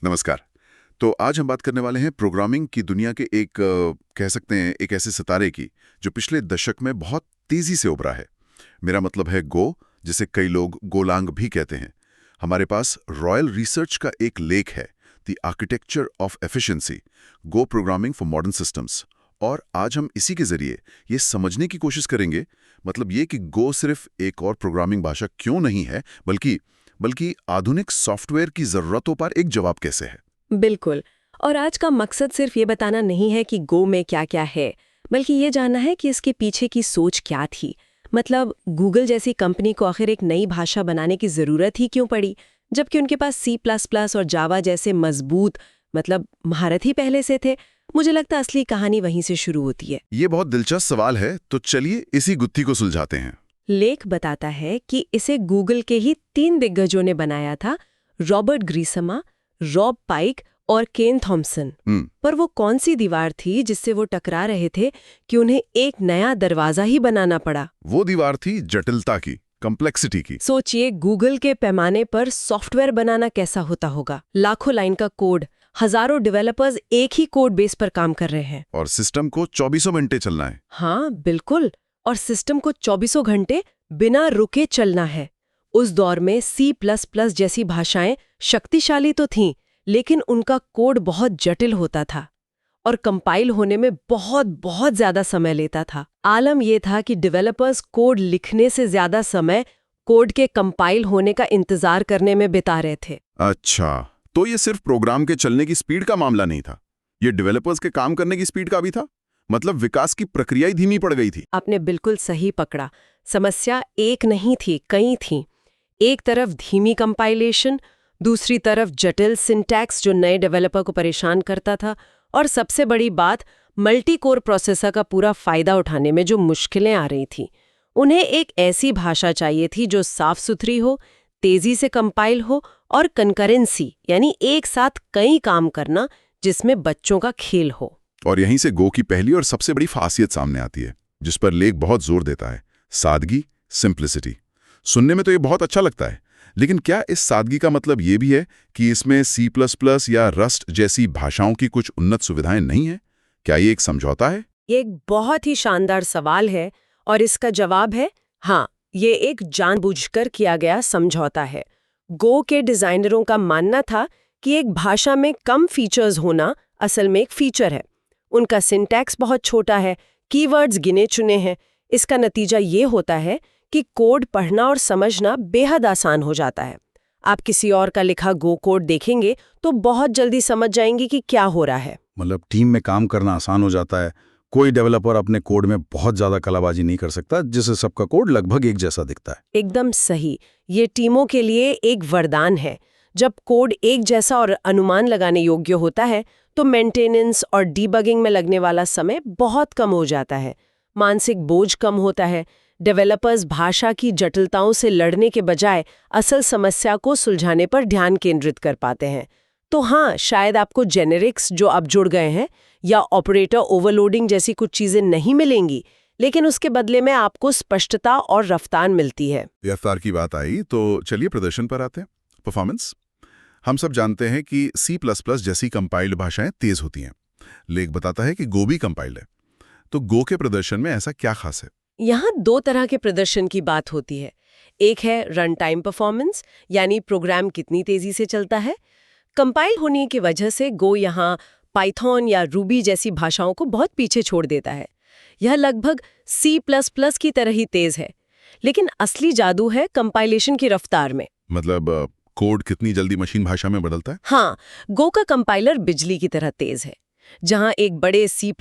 नमस्कार। तो आज हम बात करने वाले हैं प्रोग्रामिंग की दुनिया के एक कह सकते हैं एक ऐसे सितारे की जो पिछले दशक में बहुत तेजी से उभरा है। मेरा मतलब है गो, जिसे कई लोग गोलांग भी कहते हैं। हमारे पास रॉयल रिसर्च का एक लेख है, the architecture of efficiency, go programming for modern systems. और आज हम इसी के जरिए ये समझने की कोशिश करेंगे, मतलब ये कि गो सिर्फ एक और प्रोग्रामिंग भाषा क्यों नहीं है, बल्कि आधुनिक सॉफ्टवेयर की जरूरतों पर एक जवाब कैसे है। बिल्कुल। और आज का मकसद सिर्फ ये बताना नहीं है कि गो में क्या क्या है, बल्कि ये जानना है कि इसके पीछे की सोच क्या थी। मतलब गूगल जैसी कंपनी को आखिर एक नई भाषा बनाने की ज़रूरत ही क्यों पड़ी, जबकि उनके पास C++ और जावा जैसे मजबूत महारत ही पहले से थे। मुझे लगता है असली कहानी वहीं से शुरू होती है। ये बहुत दिलचस्प सवाल है, तो चलिए इसी गुत्थी को सुलझाते हैं। लेख बताता है कि इसे गूगल के ही 3 दिग्गजों ने बनाया था, रॉबर्ट ग्रीसमा, रॉब पाइक और केन थॉम्सन। पर वो कौन सी दीवार थी जिससे वो टकरा रहे थे कि उन्हें एक नया दरवाजा ही बनाना पड़ा? वो दीवार थी जटिलता की, कॉम्प्लेक्सिटी की। सोचिए, गूगल के पैमाने पर सॉफ्टवेयर बनाना कैसा होता होगा। लाखों लाइन का कोड, हजारों डेवलपर्स एक ही कोड बेस पर काम कर रहे हैं। और सिस्टम को 24 घंटे चलना है। हाँ बिल्कुल। और सिस्टम को 24 घंटे बिना रुके चलना है। उस दौर में C++ जैसी भाषाएं शक्तिशाली तो थीं, लेकिन उनका कोड बहुत जटिल होता था और कंपाइल होने में बहुत बहुत ज्यादा समय लेता था। आलम यह था कि डेवलपर्स कोड लिखने से ज्यादा समय कोड के कंपाइल होने का इंतजार करने में बिता रहे थे। अच्छा, तो ये सिर्फ प्रोग्राम के चलने की स्पीड का मामला नहीं था, ये डेवलपर्स के काम करने की स्पीड का भी था। मतलब विकास की प्रक्रिया ही धीमी पड़ गई थी। आपने बिल्कुल सही पकड़ा। समस्या एक नहीं थी, कई थी। एक तरफ धीमी कंपाइलेशन, दूसरी तरफ जटिल सिंटैक्स जो नए डेवलपर को परेशान करता था, और सबसे बड़ी बात, मल्टी कोर प्रोसेसर का पूरा फायदा उठाने में जो मुश्किलें आ रही थी। उन्हें एक ऐसी भाषा चाहिए थी जो साफ सुथरी हो, तेजी से कंपाइल हो और कंकरेंसी यानी एक साथ कई काम करना जिसमें बच्चों का खेल हो। और यहीं से गो की पहली और सबसे बड़ी खासियत सामने आती है, जिस पर लेख बहुत जोर देता है। सादगी, सिंप्लिसिटी। सुनने में तो ये बहुत अच्छा लगता है, लेकिन क्या इस सादगी का मतलब ये भी है कि इसमें C++ या रस्ट जैसी भाषाओं की कुछ उन्नत सुविधाएं नहीं हैं? क्या ये एक समझौता है? ये एक बहुत ही शानदार सवाल है और इसका जवाब है हाँ, ये एक जानबूझकर किया गया समझौता है। गो के डिजाइनरों का मानना था कि एक भाषा में कम फीचर्स होना असल में एक फीचर है। उनका सिंटैक्स बहुत छोटा है, कीवर्ड्स गिने चुने हैं। इसका नतीजा ये होता है कि कोड पढ़ना और समझना बेहद आसान हो जाता है। आप किसी और का लिखा गो कोड देखेंगे तो बहुत जल्दी समझ जाएंगे कि क्या हो रहा है। मतलब टीम में काम करना आसान हो जाता है। कोई डेवलपर अपने कोड में बहुत ज़्यादा कलाबाजी नहीं कर सकता, जिससे सबका कोड लगभग एक जैसा दिखता है। एकदम सही। ये टीमों के लिए एक वरदान है। जब कोड एक जैसा और अनुमान लगाने योग्य होता है तो मेंटेनेंस और डीबगिंग में लगने वाला समय बहुत कम हो जाता है। मानसिक बोझ कम होता है। डेवलपर्स भाषा की जटिलताओं से लड़ने के बजाय असल समस्या को सुलझाने पर ध्यान केंद्रित कर पाते हैं। तो हाँ, शायद आपको जेनेरिक्स जो अब जुड़ गए हैं या ऑपरेटर ओवरलोडिंग जैसी कुछ चीजें नहीं मिलेंगी, लेकिन उसके बदले में आपको स्पष्टता और रफ्तार मिलती है। रफ्तार की बात आई तो चलिए प्रदर्शन पर आते हैं। परफॉर्मेंस। हम सब जानते हैं कि C++ जैसी कंपाइल्ड भाषाएं तेज होती हैं। लेख बताता है कि गो भी कंपाइल्ड है। तो गो के प्रदर्शन में ऐसा क्या खास है? यहाँ 2 तरह के प्रदर्शन की बात होती है। एक है रन टाइम परफॉर्मेंस, यानी प्रोग्राम कितनी तेजी से चलता है। कंपाइल होने की वजह से गो यहाँ पाइथन या रूबी जैसी भाषाओं को बहुत पीछे छोड़ देता है। यह लगभग C++ की तरह ही तेज है, लेकिन असली जादू है कंपाइलेशन की रफ्तार में। मतलब कोड कितनी जल्दी मशीन भाषा में बदलता है? हाँ, गो का कंपाइलर बिजली की तरह तेज है। जहां एक बड़े C++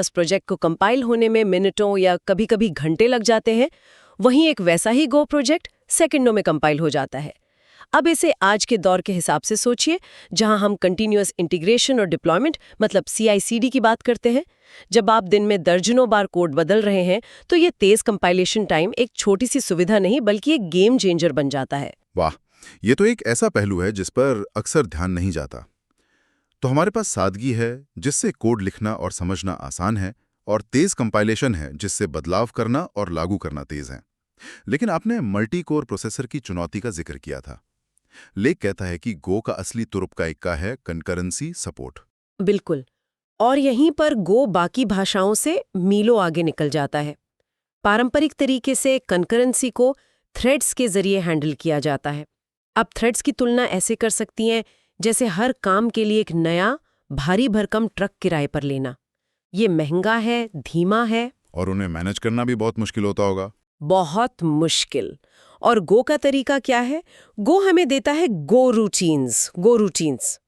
प्रोजेक्ट को कंपाइल होने में मिनटों या कभी-कभी घंटे लग जाते हैं, वहीं एक वैसा ही गो प्रोजेक्ट सेकंडों में कंपाइल हो जाता है। अब इसे आज के दौर के हिसाब से सोचिए, जहां हम कंटीन्यूअस इंटीग्रेशन और डिप्लॉयमेंट मतलब CI/CD की बात करते हैं। जब आप दिन में दर्जनों बार कोड बदल रहे हैं, तो ये तेज कंपाइलेशन टाइम एक छोटी सी सुविधा नहीं बल्कि एक गेम चेंजर बन जाता है। वाह, ये तो एक ऐसा पहलू है जिस पर अक्सर ध्यान नहीं जाता। तो हमारे पास सादगी है, जिससे कोड लिखना और समझना आसान है, और तेज कंपाइलेशन है, जिससे बदलाव करना और लागू करना तेज है। लेकिन आपने मल्टी कोर प्रोसेसर की चुनौती का जिक्र किया था। लेख कहता है कि गो का असली तुरुप का इक्का है कंकरेंसी सपोर्ट। बिल्कुल। और यहीं पर गो बाकी भाषाओं से मीलों आगे निकल जाता है। पारंपरिक तरीके से कंकरेंसी को थ्रेड्स के जरिए हैंडल किया जाता है। आप थ्रेड्स की तुलना ऐसे कर सकती हैं जैसे हर काम के लिए एक नया भारी भरकम ट्रक किराए पर लेना। ये महंगा है, धीमा है, और उन्हें मैनेज करना भी बहुत मुश्किल होता होगा। बहुत मुश्किल। और गो का तरीका क्या है? गो हमें देता है गो रूटीन्स।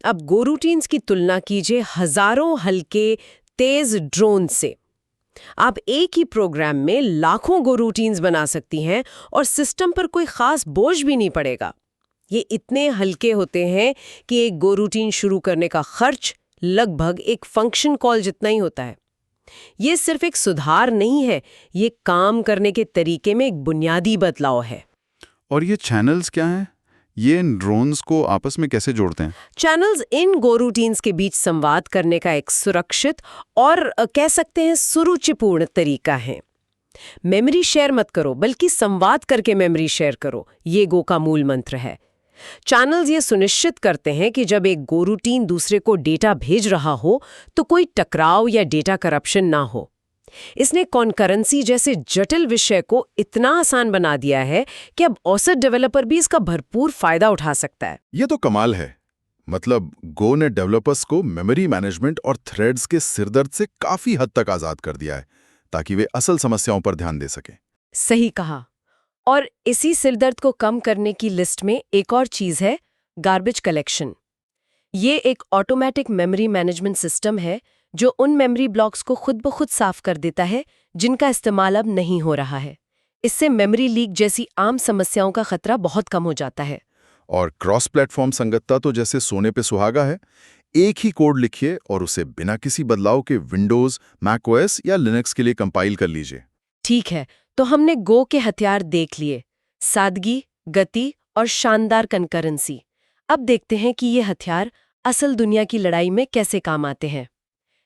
अब गो रूटीन्स की तुलना कीजिए हजारों हल्के तेज ड्रोन से। आप एक ही प्रोग्राम में लाखों गो रूटीन्स बना सकती हैं और सिस्टम पर कोई खास बोझ भी नहीं पड़ेगा। ये इतने हल्के होते हैं कि एक गो रूटीन शुरू करने का खर्च लगभग एक फंक्शन कॉल जितना ही होता है। ये सिर्फ एक सुधार नहीं है, ये काम करने के तरीके में एक बुनियादी बदलाव है। और ये चैनल्स क्या हैं? ये इन ड्रोन्स को आपस में कैसे जोड़ते हैं? चैनल्स इन गो रूटीन्स के बीच संवाद करने का एक सुरक्षित और कह सकते हैं सुरुचिपूर्ण तरीका है। मेमोरी शेयर मत करो, बल्कि संवाद करके मेमोरी शेयर करो, ये गो का मूल मंत्र है। चैनल्स ये सुनिश्चित करते हैं कि जब एक गो रूटीन दूसरे को डेटा भेज रहा हो तो कोई टकराव या डेटा करप्शन ना हो। इसने कॉन्करेंसी जैसे जटिल विषय को इतना आसान बना दिया है कि अब औसत डेवलपर भी इसका भरपूर फायदा उठा सकता है। ये तो कमाल है। मतलब गो ने डेवलपर्स को मेमोरी मैनेजमेंट और थ्रेड्स के सिरदर्द से काफी हद तक आजाद कर दिया है, ताकि वे असल समस्याओं पर ध्यान दे सकें। सही कहा। और इसी सिरदर्द को कम करने की लिस्ट में एक और चीज है, गार्बेज कलेक्शन। ये एक ऑटोमेटिक मेमोरी मैनेजमेंट सिस्टम है जो उन मेमोरी ब्लॉक्स को खुद ब खुद साफ कर देता है जिनका इस्तेमाल अब नहीं हो रहा है। इससे मेमोरी लीक जैसी आम समस्याओं का खतरा बहुत कम हो जाता है। और क्रॉस प्लेटफॉर्म संगतता तो जैसे सोने पे सुहागा है। एक ही कोड लिखिए और उसे बिना किसी बदलाव के विंडोज, मैकओएस या लिनक्स के लिए कंपाइल कर लीजिए। ठीक है, तो हमने गो के हथियार देख लिए, सादगी, गति और शानदार कंकरेंसी। अब देखते हैं कि ये हथियार असल दुनिया की लड़ाई में कैसे काम आते हैं।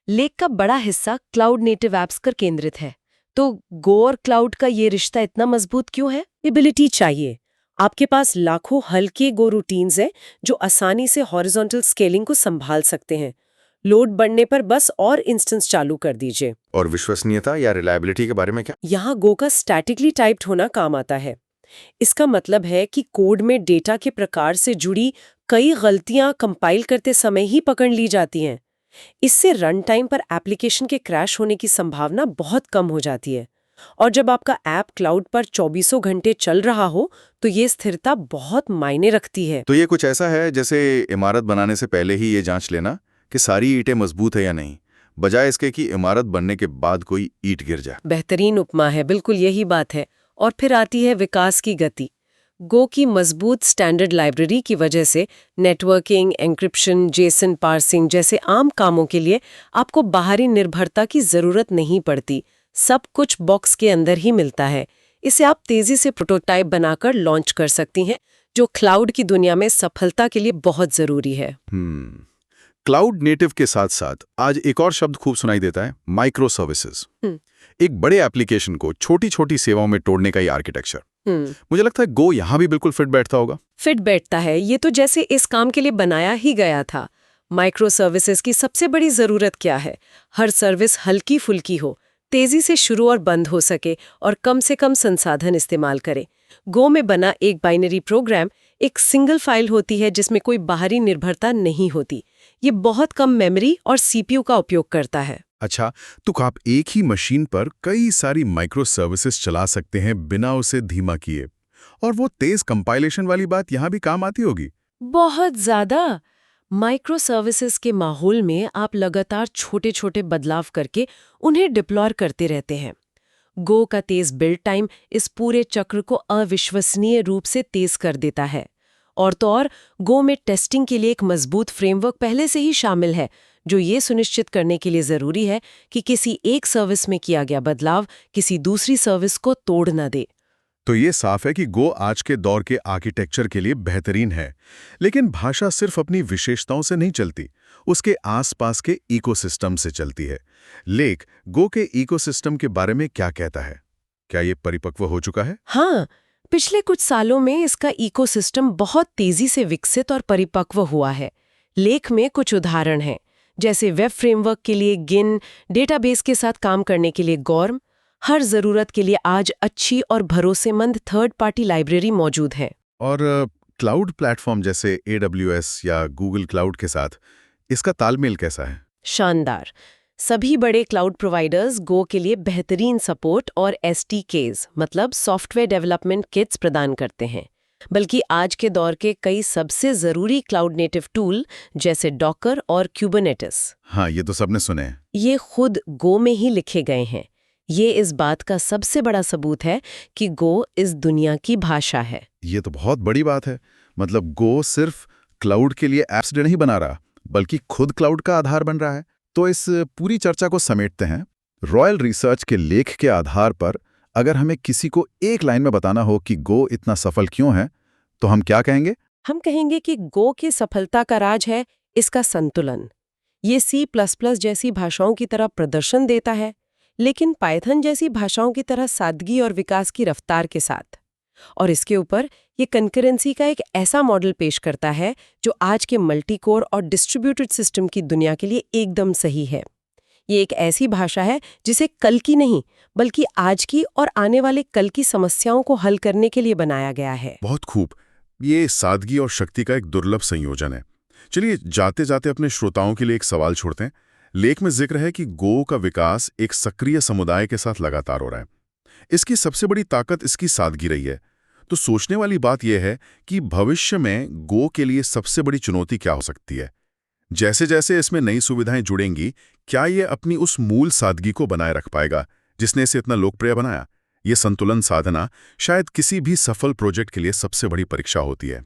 लेख का बड़ा हिस्सा क्लाउड नेटिव ऐप्स पर केंद्रित है। तो गो और क्लाउड का ये रिश्ता इतना मजबूत क्यों है? एबिलिटी चाहिए। आपके पास लाखों हल्के गो रूटीन्स हैं जो आसानी से हॉरिजॉन्टल स्केलिंग को संभाल सकते हैं। लोड बढ़ने पर बस और इंस्टेंस चालू कर दीजिए। और विश्वसनीयता या रिलायबिलिटी के बारे में क्या? यहाँ गो का स्टैटिकली टाइप्ड होना काम आता है। इसका मतलब है कि कोड में डेटा के प्रकार से जुड़ी कई गलतियां कंपाइल करते समय ही पकड़ ली जाती हैं। इससे रन टाइम पर एप्लीकेशन के क्रैश होने की संभावना बहुत कम हो जाती है। और जब आपका ऐप क्लाउड पर 24 घंटे चल रहा हो तो ये स्थिरता बहुत मायने रखती है। तो ये कुछ ऐसा है जैसे इमारत बनाने से पहले ही ये जांच लेना कि सारी ईंटें मजबूत है या नहीं, बजाय इसके कि इमारत बनने के बाद कोई ईंट गिर जाए। बेहतरीन उपमा है, बिल्कुल यही बात है। और फिर आती है विकास की गति। गो की मजबूत स्टैंडर्ड लाइब्रेरी की वजह से नेटवर्किंग, एन्क्रिप्शन, जेसन पार्सिंग जैसे आम कामों के लिए आपको बाहरी निर्भरता की जरूरत नहीं पड़ती। सब कुछ बॉक्स के अंदर ही मिलता है। इसे आप तेजी से प्रोटोटाइप बनाकर लॉन्च कर सकती हैं, जो क्लाउड की दुनिया में सफलता के लिए बहुत जरूरी है। क्लाउड नेटिव के साथ साथ आज एक और शब्द खूब सुनाई देता है, माइक्रो सर्विसेज। एक बड़े एप्लीकेशन को छोटी छोटी सेवाओं में तोड़ने का ये आर्किटेक्चर। मुझे लगता है गो यहाँ भी बिल्कुल फिट बैठता होगा। फिट बैठता है। ये तो जैसे इस काम के लिए बनाया ही गया था। माइक्रो सर्विसेज की सबसे बड़ी जरूरत क्या है? हर सर्विस हल्की फुल्की हो, तेजी से शुरू और बंद हो सके और कम से कम संसाधन इस्तेमाल करे। गो में बना एक बाइनरी प्रोग्राम एक सिंगल फाइल होती है जिसमें कोई बाहरी निर्भरता नहीं होती। ये बहुत कम मेमोरी और सीपीयू का उपयोग करता है। अच्छा, तो आप एक ही मशीन पर कई सारी माइक्रो सर्विसेज चला सकते हैं बिना उसे धीमा किए। और वो तेज कंपाइलेशन वाली बात यहाँ भी काम आती होगी। बहुत ज्यादा। माइक्रो सर्विसेज के माहौल में आप लगातार छोटे छोटे बदलाव करके उन्हें डिप्लॉय करते रहते हैं। गो का तेज बिल्ड टाइम इस पूरे चक्र को अविश्वसनीय रूप से तेज कर देता है। और तो और गो में टेस्टिंग के लिए एक मजबूत फ्रेमवर्क पहले से ही शामिल है, जो ये सुनिश्चित करने के लिए जरूरी है कि किसी एक सर्विस में किया गया बदलाव किसी दूसरी सर्विस को तोड़ न दे। तो ये साफ है कि गो आज के दौर के आर्किटेक्चर के लिए बेहतरीन है। लेकिन भाषा सिर्फ अपनी विशेषताओं से नहीं चलती, उसके आसपास के इकोसिस्टम से चलती है। लेख गो के इकोसिस्टम के बारे में क्या कहता है? क्या ये परिपक्व हो चुका है? हाँ, पिछले कुछ सालों में इसका इकोसिस्टम बहुत तेजी से विकसित और परिपक्व हुआ है। लेख में कुछ उदाहरण हैं, जैसे वेब फ्रेमवर्क के लिए गिन, डेटाबेस के साथ काम करने के लिए गॉर्म। हर जरूरत के लिए आज अच्छी और भरोसेमंद थर्ड पार्टी लाइब्रेरी मौजूद है। और क्लाउड प्लेटफॉर्म जैसे AWS या गूगल क्लाउड के साथ इसका तालमेल कैसा है? शानदार। सभी बड़े क्लाउड प्रोवाइडर्स गो के लिए बेहतरीन सपोर्ट और SDKs मतलब सॉफ्टवेयर डेवलपमेंट किट्स प्रदान करते हैं। बल्कि आज के दौर के कई सबसे ज़रूरी क्लाउड नेटिव टूल जैसे डॉकर और क्यूबरनेटिस, हाँ, ये तो सबने सुने हैं। ये खुद गो में ही लिखे गए हैं। ये इस बात का सबसे बड़ा सबूत है कि गो इस दुनिया की भाषा है। ये तो बहुत बड़ी बात है। मतलब गो सिर्फ क्लाउड के लिए ऐप्स नहीं बना रहा, बल्कि खुद क्लाउड का आधार बन रहा है। तो इस पूरी चर्चा को समेटते हैं। रॉयल रिसर्च के लेख के आधार पर अगर हमें किसी को एक लाइन में बताना हो कि गो इतना सफल क्यों है, तो हम क्या कहेंगे? हम कहेंगे कि गो की सफलता का राज है इसका संतुलन। ये C++ जैसी भाषाओं की तरह प्रदर्शन देता है, लेकिन पाइथन जैसी भाषाओं की तरह सादगी और विकास की रफ्तार के साथ। और इसके ऊपर ये कंकरेंसी का एक ऐसा मॉडल पेश करता है जो आज के मल्टी कोर और डिस्ट्रीब्यूटेड सिस्टम की दुनिया के लिए एकदम सही है। ये एक ऐसी भाषा है जिसे कल की नहीं, बल्कि आज की और आने वाले कल की समस्याओं को हल करने के लिए बनाया गया है। बहुत खूब। ये सादगी और शक्ति का एक दुर्लभ संयोजन है। चलिए जाते जाते अपने श्रोताओं के लिए एक सवाल छोड़ते हैं। लेख में जिक्र है कि गो का विकास एक सक्रिय समुदाय के साथ लगातार हो रहा है। इसकी सबसे बड़ी ताकत इसकी सादगी रही है। तो सोचने वाली बात यह है कि भविष्य में गो के लिए सबसे बड़ी चुनौती क्या हो सकती है? जैसे जैसे इसमें नई सुविधाएं जुड़ेंगी, क्या ये अपनी उस मूल सादगी को बनाए रख पाएगा जिसने इसे इतना लोकप्रिय बनाया? ये संतुलन साधना शायद किसी भी सफल प्रोजेक्ट के लिए सबसे बड़ी परीक्षा होती है।